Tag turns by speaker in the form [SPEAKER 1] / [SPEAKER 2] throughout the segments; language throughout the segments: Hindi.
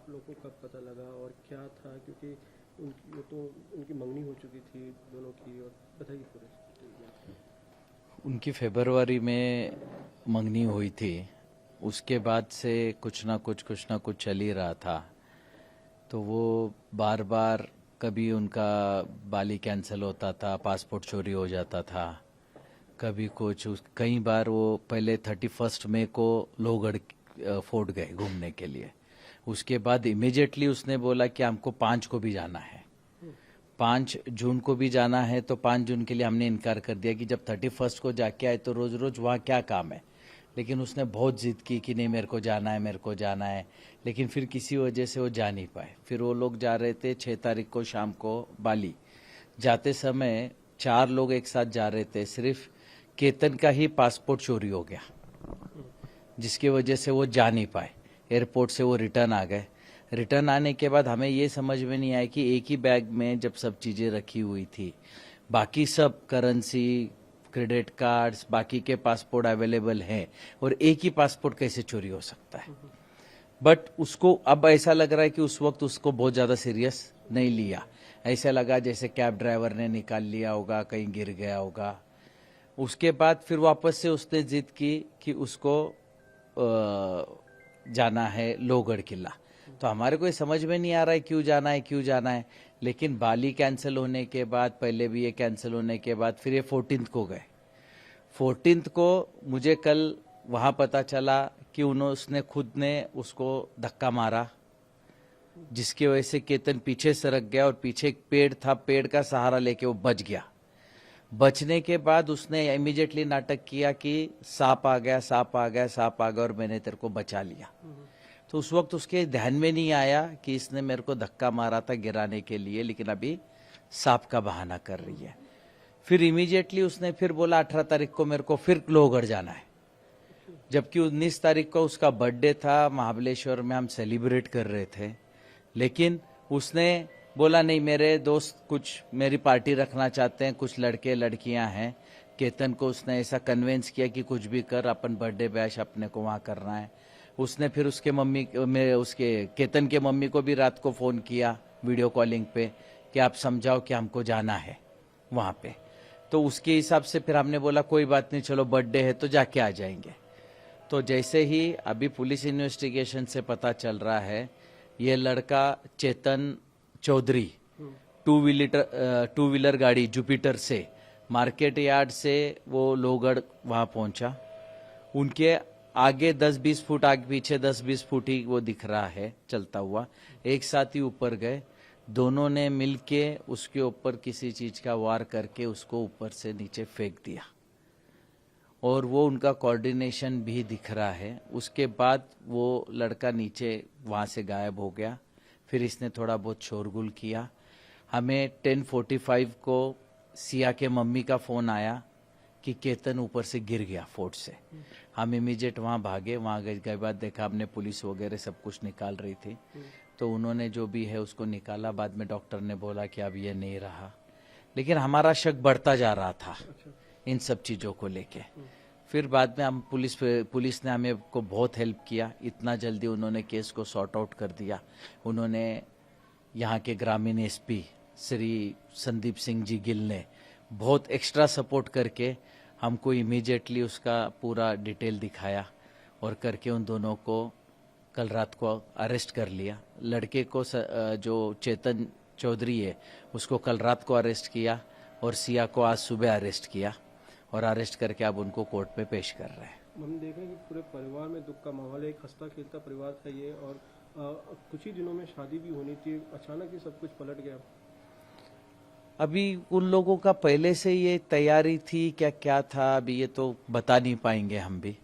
[SPEAKER 1] आप लोगों को कब पता लगा और क्या था, क्योंकि उनकी तो उनकी मंगनी हो चुकी थी दोनों की, और बताइए पूरे।
[SPEAKER 2] उनकी फरवरी में मंगनी हुई थी। उसके बाद से कुछ ना कुछ चल ही रहा था। तो वो बार बार कभी उनका बाली कैंसिल होता था, पासपोर्ट चोरी हो जाता था, कभी कई बार वो पहले 31 मई को लोहगढ़ फोर्ट गए घूमने के लिए। उसके बाद इमीडिएटली उसने बोला कि हमको 5 को भी जाना है, 5 जून को भी जाना है। तो 5 जून के लिए हमने इनकार कर दिया कि जब 31 को जाके आए तो रोज रोज वहाँ क्या काम है। लेकिन उसने बहुत जिद की कि नहीं मेरे को जाना है, मेरे को जाना है। लेकिन फिर किसी वजह से वो जा नहीं पाए। फिर वो लोग जा रहे थे 6 तारीख को शाम को बाली। जाते समय 4 लोग एक साथ जा रहे थे, सिर्फ केतन का ही पासपोर्ट चोरी हो गया, जिसकी वजह से वो जा नहीं पाए। एयरपोर्ट से वो रिटर्न आ गए। रिटर्न आने के बाद हमें ये समझ में नहीं आया कि एक ही बैग में जब सब चीज़ें रखी हुई थी, बाकी सब करेंसी, क्रेडिट कार्ड्स, बाकी के पासपोर्ट अवेलेबल हैं, और एक ही पासपोर्ट कैसे चोरी हो सकता है। बट उसको अब ऐसा लग रहा है कि उस वक्त उसको बहुत ज़्यादा सीरियस नहीं लिया। ऐसा लगा जैसे कैब ड्राइवर ने निकाल लिया होगा, कहीं गिर गया होगा। उसके बाद फिर वापस से उसने जिद की कि उसको जाना है लोहगढ़ किला। तो हमारे को ये समझ में नहीं आ रहा है क्यों जाना है, क्यों जाना है। लेकिन बाली कैंसिल होने के बाद, पहले भी ये कैंसिल होने के बाद, फिर ये 14 को गए। 14 को मुझे कल वहाँ पता चला कि उसने खुद ने उसको धक्का मारा, जिसकी वजह से केतन पीछे सरक गया और पीछे एक पेड़ था, पेड़ का सहारा लेके वो बच गया। बचने के बाद उसने इमीडिएटली नाटक किया कि सांप आ गया, सांप आ गया, सांप आ गया और मैंने तेरे को बचा लिया। तो उस वक्त उसके ध्यान में नहीं आया कि इसने मेरे को धक्का मारा था गिराने के लिए, लेकिन अभी सांप का बहाना कर रही है। फिर इमीडिएटली उसने फिर बोला 18 तारीख को मेरे को फिर लोहगढ़ जाना है, जबकि 19 तारीख को उसका बर्थडे था। महाबलेश्वर में हम सेलिब्रेट कर रहे थे। लेकिन उसने बोला नहीं, मेरे दोस्त कुछ मेरी पार्टी रखना चाहते हैं, कुछ लड़के लड़कियां हैं। केतन को उसने ऐसा कन्विंस किया कि कुछ भी कर, अपन बर्थडे बैश अपने को वहाँ करना है। उसने फिर उसके उसके केतन के मम्मी को भी रात को फ़ोन किया वीडियो कॉलिंग पे कि आप समझाओ कि हमको जाना है वहाँ पे। तो उसके हिसाब से फिर हमने बोला कोई बात नहीं, चलो बर्थडे है तो जाके आ जाएंगे। तो जैसे ही अभी पुलिस इन्वेस्टिगेशन से पता चल रहा है, ये लड़का चेतन चौधरी टू व्हीलर गाड़ी जुपिटर से मार्केट यार्ड से वो लोहगढ़ वहाँ पहुँचा। उनके आगे 10-20 फुट, आगे पीछे 10-20 फुट ही वो दिख रहा है चलता हुआ। एक साथ ही ऊपर गए, दोनों ने मिलके उसके ऊपर किसी चीज का वार करके उसको ऊपर से नीचे फेंक दिया, और वो उनका कोऑर्डिनेशन भी दिख रहा है। उसके बाद वो लड़का नीचे वहाँ से गायब हो गया। फिर इसने थोड़ा बहुत शोरगुल किया। हमें 10:45 को सिया के मम्मी का फ़ोन आया कि केतन ऊपर से गिर गया फोर्ट से। हम इमीडिएट वहाँ भागे। वहाँ गए के बाद देखा हमने पुलिस वगैरह सब कुछ निकाल रही थी। तो उन्होंने जो भी है उसको निकाला। बाद में डॉक्टर ने बोला कि अब ये नहीं रहा। लेकिन हमारा शक बढ़ता जा रहा था इन सब चीज़ों को लेके। फिर बाद में हम पुलिस ने हमें को बहुत हेल्प किया। इतना जल्दी उन्होंने केस को सॉर्ट आउट कर दिया। उन्होंने यहाँ के ग्रामीण एसपी श्री संदीप सिंह जी गिल ने बहुत एक्स्ट्रा सपोर्ट करके हमको इमीडिएटली उसका पूरा डिटेल दिखाया, और करके उन दोनों को कल रात को अरेस्ट कर लिया। लड़के को जो चेतन चौधरी है उसको कल रात को अरेस्ट किया, और सिया को आज सुबह अरेस्ट किया, और अरेस्ट करके अब उनको कोर्ट में पेश कर रहे हैं।
[SPEAKER 1] हम देखें कि पूरे परिवार में दुख का माहौल है। एक हंसता खेलता परिवार था ये, और कुछ ही दिनों में शादी भी होनी थी, अचानक ही सब कुछ पलट गया।
[SPEAKER 2] अभी उन लोगों का पहले से ये तैयारी थी क्या क्या था, अभी ये तो बता नहीं पाएंगे हम भी।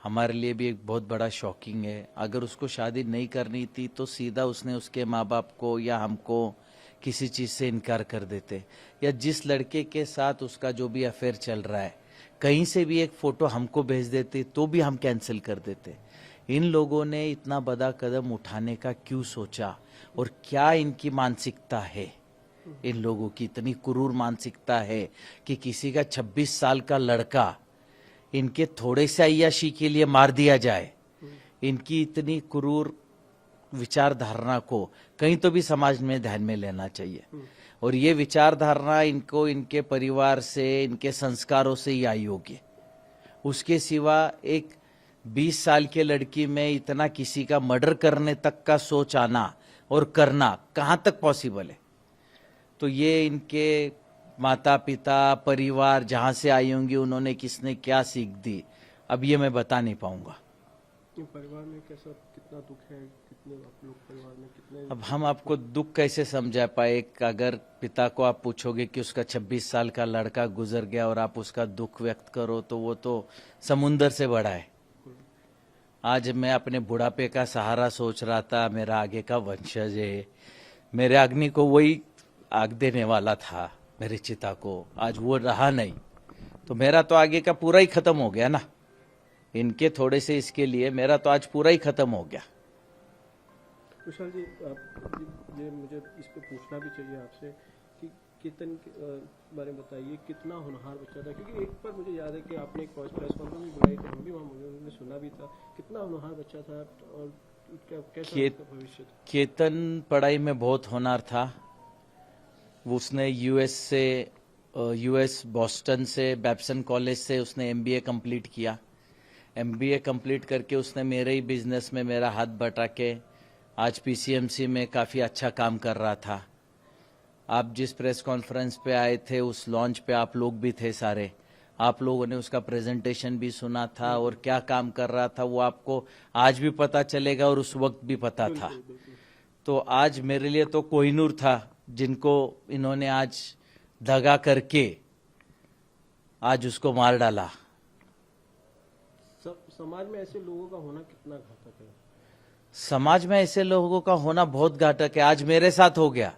[SPEAKER 2] हमारे लिए भी एक बहुत बड़ा शॉकिंग है। अगर उसको शादी नहीं करनी थी तो सीधा उसने उसके माँ बाप को या हमको किसी चीज़ से इनकार कर देते, या जिस लड़के के साथ उसका जो भी अफेयर चल रहा है कहीं से भी एक फ़ोटो हमको भेज देते तो भी हम कैंसिल कर देते। इन लोगों ने इतना बड़ा कदम उठाने का क्यों सोचा, और क्या इनकी मानसिकता है। इन लोगों की इतनी क्रूर मानसिकता है कि किसी का 26 साल का लड़का इनके थोड़े से अय्याशी के लिए मार दिया जाए। इनकी इतनी क्रूर विचारधारा को कहीं तो भी समाज में ध्यान में लेना चाहिए। और ये विचारधारा इनको इनके परिवार से, इनके संस्कारों से ही आई होगी। उसके सिवा एक 20 साल के लड़की में इतना किसी का मर्डर करने तक का सोच आना और करना कहाँ तक पॉसिबल है? तो ये इनके माता पिता, परिवार जहाँ से आई होंगी, उन्होंने किसने क्या सीख दी, अब ये मैं बता नहीं पाऊंगा।
[SPEAKER 1] परिवार में कैसा, कितना दुख है, कितने आप लोग परिवार में कितने?
[SPEAKER 2] अब हम आपको दुख कैसे समझा पाए? अगर पिता को आप पूछोगे कि उसका 26 साल का लड़का गुजर गया और आप उसका दुख व्यक्त करो, तो वो तो समुंदर से बड़ा है। आज मैं अपने बुढ़ापे का सहारा सोच रहा था, मेरा आगे का वंशज है, मेरे अग्नि को वही आग देने वाला था, मेरे चिता को, आज वो रहा नहीं, तो मेरा तो आगे का पूरा ही खत्म हो गया ना। इनके थोड़े से इसके लिए मेरा तो आज पूरा ही खत्म हो गया।
[SPEAKER 1] विशाल जी, ये मुझे इस पे पूछना भी चाहिए आपसे कि कीर्तन के बारे में बताइए, कितना होनहार बच्चा था? क्योंकि एक बार मुझे याद है कि आपने एक प्रेस कॉन्फ्रेंस भी बुलाई थी, हम भी वहाँ उन्होंने सुना भी था। कितना होनहार बच्चा था और कैसा उसका भविष्य था?
[SPEAKER 2] कीर्तन पढ़ाई में बहुत होनहार था। उसने यूएस बॉस्टन से, बैप्सन कॉलेज से उसने एमबीए कंप्लीट किया। एमबीए कंप्लीट करके उसने मेरे ही बिजनेस में मेरा हाथ बटा के आज पीसीएमसी में काफ़ी अच्छा काम कर रहा था। आप जिस प्रेस कॉन्फ्रेंस पे आए थे, उस लॉन्च पे आप लोग भी थे सारे, आप लोगों ने उसका प्रेजेंटेशन भी सुना था और क्या काम कर रहा था वो आपको आज भी पता चलेगा और उस वक्त भी पता था। तो आज मेरे लिए तो कोहिनूर था, जिनको इन्होंने आज दगा करके आज उसको मार डाला।
[SPEAKER 1] समाज में ऐसे लोगों का होना कितना घातक है?
[SPEAKER 2] समाज में ऐसे लोगों का होना बहुत घातक है। आज मेरे साथ हो गया,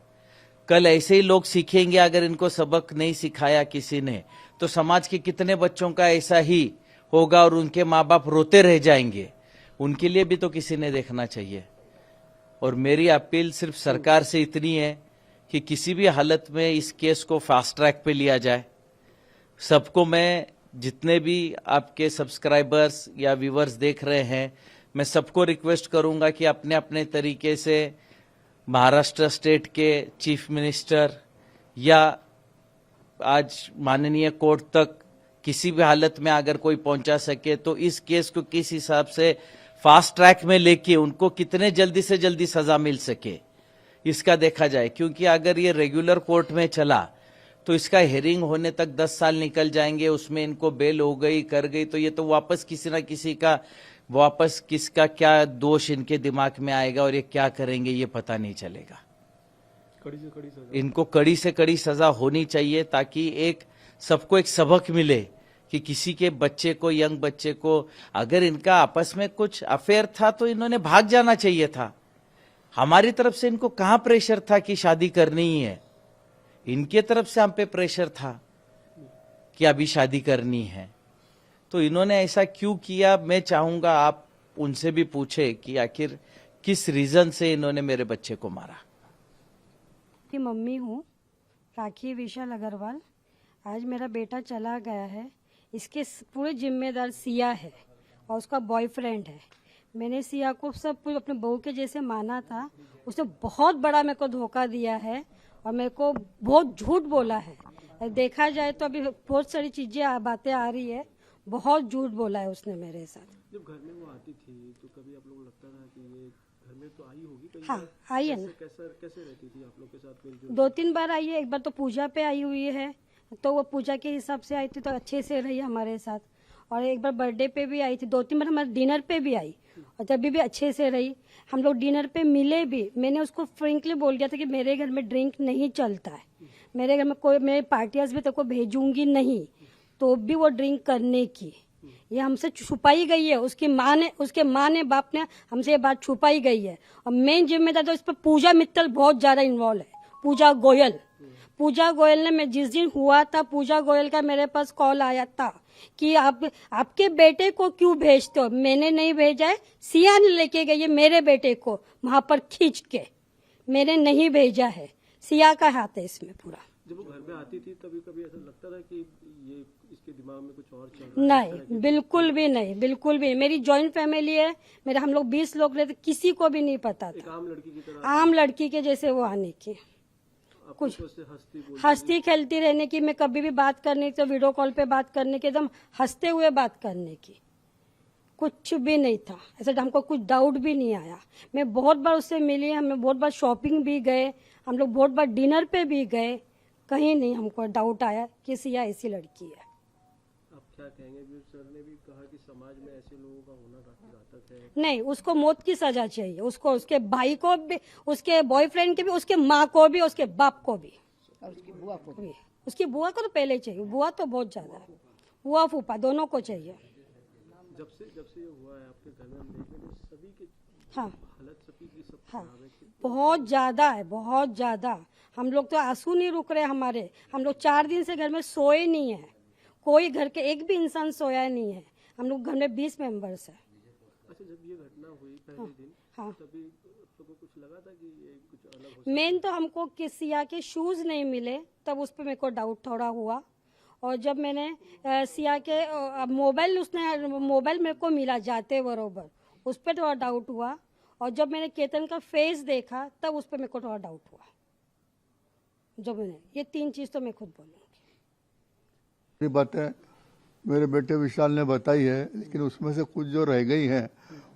[SPEAKER 2] कल ऐसे ही लोग सीखेंगे। अगर इनको सबक नहीं सिखाया किसी ने, तो समाज के कितने बच्चों का ऐसा ही होगा और उनके माँ बाप रोते रह जाएंगे। उनके लिए भी तो किसी ने देखना चाहिए। और मेरी अपील सिर्फ सरकार से इतनी है कि किसी भी हालत में इस केस को फास्ट ट्रैक पे लिया जाए। सबको, मैं जितने भी आपके सब्सक्राइबर्स या व्यूअर्स देख रहे हैं, मैं सबको रिक्वेस्ट करूंगा कि अपने अपने तरीके से महाराष्ट्र स्टेट के चीफ मिनिस्टर या आज माननीय कोर्ट तक किसी भी हालत में अगर कोई पहुंचा सके, तो इस केस को किस हिसाब से फास्ट ट्रैक में लेके उनको कितने जल्दी से जल्दी सजा मिल सके, इसका देखा जाए। क्योंकि अगर ये रेगुलर कोर्ट में चला तो इसका हेयरिंग होने तक 10 साल निकल जाएंगे, उसमें इनको बेल हो गई, कर गई, तो ये तो वापस किसी ना किसी का, वापस किसका क्या दोष इनके दिमाग में आएगा और ये क्या करेंगे ये पता नहीं चलेगा।
[SPEAKER 1] कड़ी से कड़ी सजा,
[SPEAKER 2] इनको कड़ी से कड़ी सजा होनी चाहिए, ताकि एक सबको एक सबक मिले कि किसी के बच्चे को, यंग बच्चे को, अगर इनका आपस में कुछ अफेयर था तो इन्होंने भाग जाना चाहिए था। हमारी तरफ से इनको कहां प्रेशर था कि शादी करनी ही है? इनके तरफ से हम पे प्रेशर था कि अभी शादी करनी है। तो इन्होंने ऐसा क्यों किया? मैं चाहूंगा आप उनसे भी पूछे कि आखिर किस रीजन से इन्होंने मेरे बच्चे को मारा।
[SPEAKER 3] की मम्मी हूँ, राखी विशाल अग्रवाल। आज मेरा बेटा चला गया है, इसके पूरे जिम्मेदार सिया है और उसका बॉयफ्रेंड है। मैंने सिया को सब कुछ अपने बहू के जैसे माना था, उसने बहुत बड़ा मेरे को धोखा दिया है और मेरे को बहुत झूठ बोला है। देखा जाए तो अभी बहुत सारी चीजें बातें आ रही है, बहुत झूठ बोला है उसने मेरे साथ।
[SPEAKER 1] जब घर में वो आती थी तो कभी आप लोगों को लगता था कि ये घर में तो आई होगी कहीं?
[SPEAKER 3] हाँ, आई है ना।
[SPEAKER 1] कैसे रहती थी आप लोग के साथ? मिलजुल?
[SPEAKER 3] 2-3 बार आई है। एक बार तो पूजा पे आई हुई है, तो वो पूजा के हिसाब से आई थी, तो अच्छे से रही हमारे साथ। और एक बार बर्थडे पे भी आई थी, 2-3 बार हमारे डिनर पे भी आई और तभी भी अच्छे से रही। हम लोग डिनर पे मिले भी। मैंने उसको फ्रेंकली बोल दिया था कि मेरे घर में ड्रिंक नहीं चलता है, मेरे घर में कोई, मैं पार्टियाज भी तेको भेजूंगी नहीं, तो भी वो ड्रिंक करने की ये हमसे छुपाई गई है। उसके माँ ने बाप ने हमसे ये बात छुपाई गई है। और मेन जिम्मेदार तो इस पर पूजा मित्तल बहुत ज्यादा इन्वॉल्व है। पूजा गोयल ने, मैं जिस दिन हुआ था, पूजा गोयल का मेरे पास कॉल आया था कि आपके बेटे को क्यों भेजते हो? मैंने नहीं भेजा है, सिया ने लेके गई है मेरे बेटे को वहां पर खींच के, मैंने नहीं भेजा है। सिया का हाथ है इसमें पूरा।
[SPEAKER 1] जब वो घर में आती थी तभी कभी ऐसा लगता था कि ये इस इसके दिमाग में कुछ और चल रहा है?
[SPEAKER 3] नहीं, बिल्कुल भी नहीं, बिल्कुल भी नहीं। मेरी जॉइंट फैमिली है, मेरे हम लोग 20 लोग रहते, किसी को भी नहीं पता
[SPEAKER 1] एक
[SPEAKER 3] था।
[SPEAKER 1] आम लड़की की तरह
[SPEAKER 3] आम लड़की के जैसे वो आने की,
[SPEAKER 1] कुछ उससे हंसती बोलती
[SPEAKER 3] हंसती खेलती रहने की, मैं कभी भी बात करने की तो वीडियो कॉल पे बात करने की, एकदम हंसते हुए बात करने की, कुछ भी नहीं था ऐसा। हमको कुछ डाउट भी नहीं आया। मैं बहुत बार उससे मिली, हम बहुत बार शॉपिंग भी गए, हम लोग बहुत बार डिनर पे भी गए, कहीं नहीं हमको डाउट आया कि सिया ऐसी लड़की है।
[SPEAKER 1] आप क्या कहेंगे? भी सर ने भी कहा कि समाज में ऐसे लोगों का होना काफी घातक है।
[SPEAKER 3] नहीं, उसको मौत की सजा चाहिए, उसको, उसके भाई को भी, उसके बॉयफ्रेंड के भी, उसके माँ को भी, उसके बाप को भी, और उसकी बुआ को भी। उसकी बुआ को तो पहले चाहिए, बुआ तो बहुत ज्यादा है, बुआ फूफा दोनों को चाहिए।
[SPEAKER 1] जब से ये हुआ है आपके घर में, हम देख रहे हैं सभी की
[SPEAKER 3] हाँ
[SPEAKER 1] हालत सभी की सब
[SPEAKER 3] हाँ,
[SPEAKER 1] खराब है।
[SPEAKER 3] बहुत ज्यादा है, बहुत ज्यादा। हम लोग तो आंसू नहीं रुक रहे हमारे। हम लोग 4 दिन से घर में सोए नहीं है, कोई घर के एक भी इंसान सोया नहीं है। हम लोग घर में 20 मेंबर्स है।
[SPEAKER 1] अच्छा, जब ये घटना हुई पहले दिन,
[SPEAKER 3] हाँ,
[SPEAKER 1] तभी आपको कुछ लगा था कि ये कुछ अलग हो
[SPEAKER 3] मेन तो हमको सिया के शूज नहीं मिले, तब उस पर मेरे को डाउट थोड़ा हुआ। और जब मैंने सिया के मोबाइल, उसने मोबाइल मेरे को मिला जाते बरोबर, उस पर थोड़ा डाउट हुआ। और जब मैंने केतन का फेस देखा, तब उस पर मेरे को थोड़ा डाउट हुआ। जब मैंने ये 3 चीज तो मैं खुद बोलूँगी।
[SPEAKER 4] ये बातें मेरे बेटे विशाल ने बताई है, लेकिन उसमें से कुछ जो रह गई हैं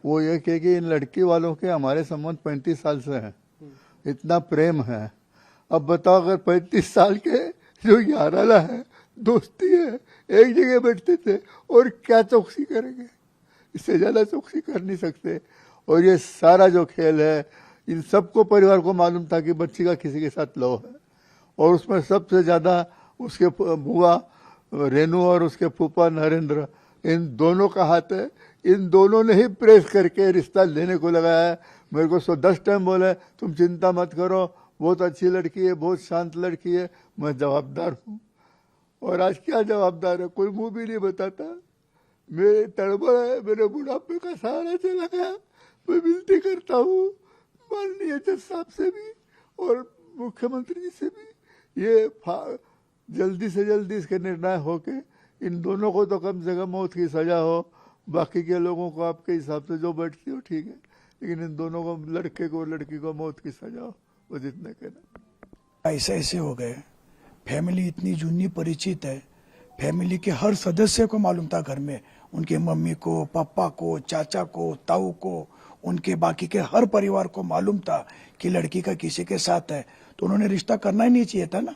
[SPEAKER 4] वो ये कि इन लड़की वालों के हमारे संबंध 35 साल से हैं, इतना प्रेम है। अब बताओ, अगर 35 साल के जो याराला है, दोस्ती है, एक जगह बैठते थे, और क्या चौकसी करेंगे? इससे ज्यादा चौकसी कर नहीं सकते। और ये सारा जो खेल है, इन सबको परिवार को मालूम था कि बच्ची का किसी के साथ लव है, और उसमें सबसे ज्यादा उसके बुआ रेनू और उसके फूफा नरेंद्र, इन दोनों का हाथ है। इन दोनों ने ही प्रेस करके रिश्ता लेने को लगाया है। मेरे को 10 टाइम बोला तुम चिंता मत करो, बहुत अच्छी लड़की है, बहुत शांत लड़की है। मैं जवाबदार हूँ, और आज क्या जवाबदार है, कोई मुंह भी नहीं बताता। मेरे तड़बड़ है, मेरे बुढ़ापे का सहारा चला गया। मैं विनती करता हूँ माननीय जज साहब से भी और मुख्यमंत्री जी से भी, ये जल्दी से जल्दी इसके निर्णय हो के इन दोनों को तो कम से कम मौत की सजा हो। बाकी के लोगों को आपके हिसाब से जो बैठती हो ठीक है, लेकिन इन दोनों को, लड़के को लड़की को मौत की सजा हो, वो जितने कहना।
[SPEAKER 5] ऐसे ऐसे हो गए। फैमिली इतनी जूनी परिचित है, फैमिली के हर सदस्य को मालूम था घर में, उनके मम्मी को, पापा को, चाचा को, ताऊ को, उनके बाकी के हर परिवार को मालूम था कि लड़की का किसी के साथ है। तो उन्होंने रिश्ता करना ही नहीं चाहिए था ना।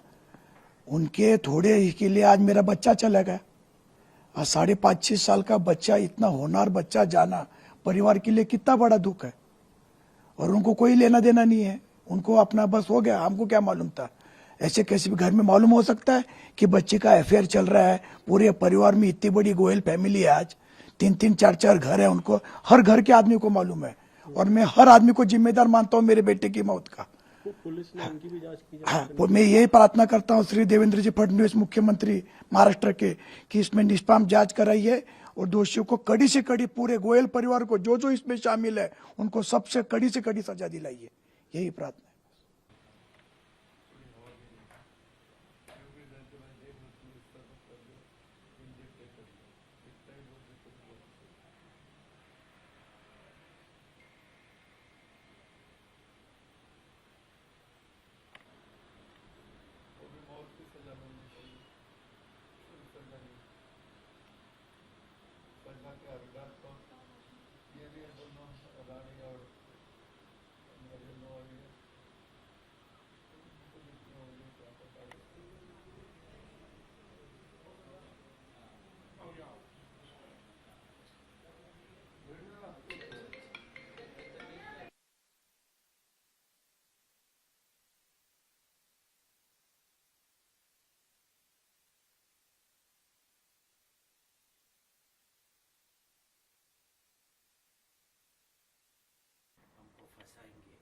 [SPEAKER 5] उनके थोड़े ही के लिए आज मेरा बच्चा चला गया। आज 5.5-6 साल का बच्चा, इतना होनहार बच्चा जाना परिवार के लिए कितना बड़ा दुख है। और उनको कोई लेना देना नहीं है, उनको अपना बस हो गया। हमको क्या मालूम था? ऐसे कैसे भी घर में मालूम हो सकता है कि बच्चे का अफेयर चल रहा है? पूरे परिवार में इतनी बड़ी गोयल फैमिली है, आज 3-3, 4-4 घर है उनको, हर घर के आदमी को मालूम है। और मैं हर आदमी को जिम्मेदार मानता हूँ मेरे बेटे की मौत का।
[SPEAKER 1] पुलिस ने उनकी भी जांच की
[SPEAKER 5] हाँ, मैं यही प्रार्थना करता हूँ श्री देवेंद्र जी फडणवीस मुख्यमंत्री महाराष्ट्र के, कि इसमें निष्पाप जांच कराइए और दोषियों को कड़ी से कड़ी, पूरे गोयल परिवार को जो जो इसमें शामिल है उनको सबसे कड़ी से कड़ी सजा दिलाइए। यही प्रार्थना है।
[SPEAKER 2] हमको फंसाएंगे।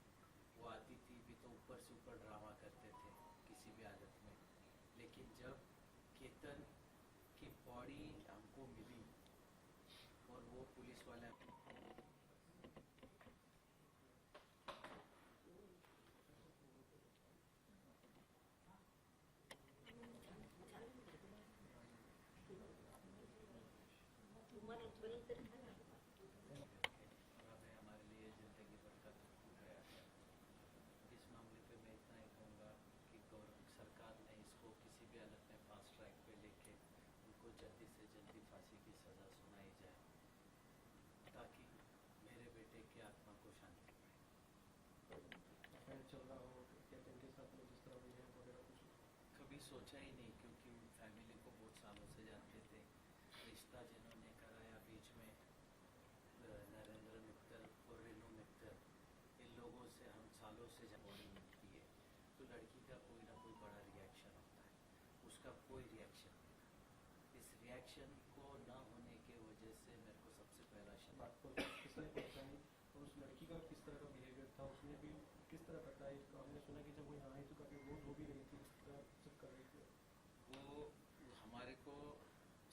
[SPEAKER 2] वो आती थी भी तो ऊपर से ऊपर ड्रामा करते थे किसी भी हालत में। लेकिन जब केतन की बॉडी हमको मिली और वो पुलिस वाले
[SPEAKER 1] चल रहा हो, क्या इनके साथ में जिस तरह हुई है वगैरह कुछ?
[SPEAKER 2] कभी सोचा ही नहीं, क्योंकि फैमिली को बहुत सालों से जानते थे। रिश्ता जिन्होंने कराया बीच में नरेंद्र मित्तल और रेनू मित्तल, इन लोगों से हम सालों से जमोरी मिलती है, तो लड़की का कोई ना कोई बड़ा रिएक्शन होता है, उसका कोई रिएक्शन नहीं था। इस रिएक्शन को न होने के वजह से मेरे को सबसे पहला
[SPEAKER 1] बात को किसने पहुंचाई और उस लड़की का किस तरह का बिहेवियर था, उसने भी किस तरह बताया? हमने सुना कि जब वो यहाँ आई तो काफी रोज हो भी रही थी, इस तरह सब कर रही थी।
[SPEAKER 2] वो हमारे को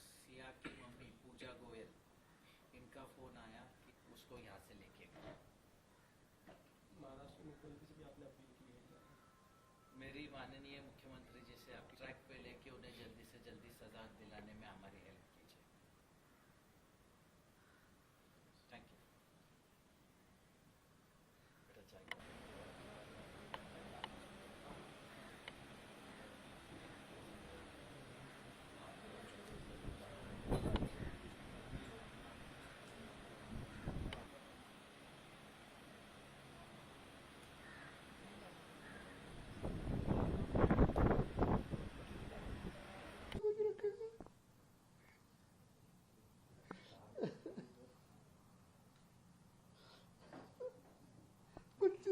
[SPEAKER 2] सिया की मम्मी पूजा गोयल, इनका फोन आया कि उसको यहाँ से लेके गए।
[SPEAKER 1] महाराष्ट्र मुख्यमंत्री से भी आपने अपील की है क्या?
[SPEAKER 2] मेरी माननीय मुख्यमंत्री जी से आप ट्रैक पे लेके उन्हें जल्दी से जल्दी सजा दिलाने में हमारी हेल्प कीजिए। Thank you. बेटा चाहिए।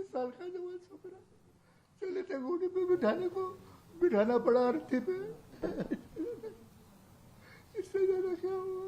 [SPEAKER 4] साल का जवान छोकरा चले थे घोड़ी पे बिठाना पड़ा अर्थी पे। इससे ज्यादा क्या हुआ?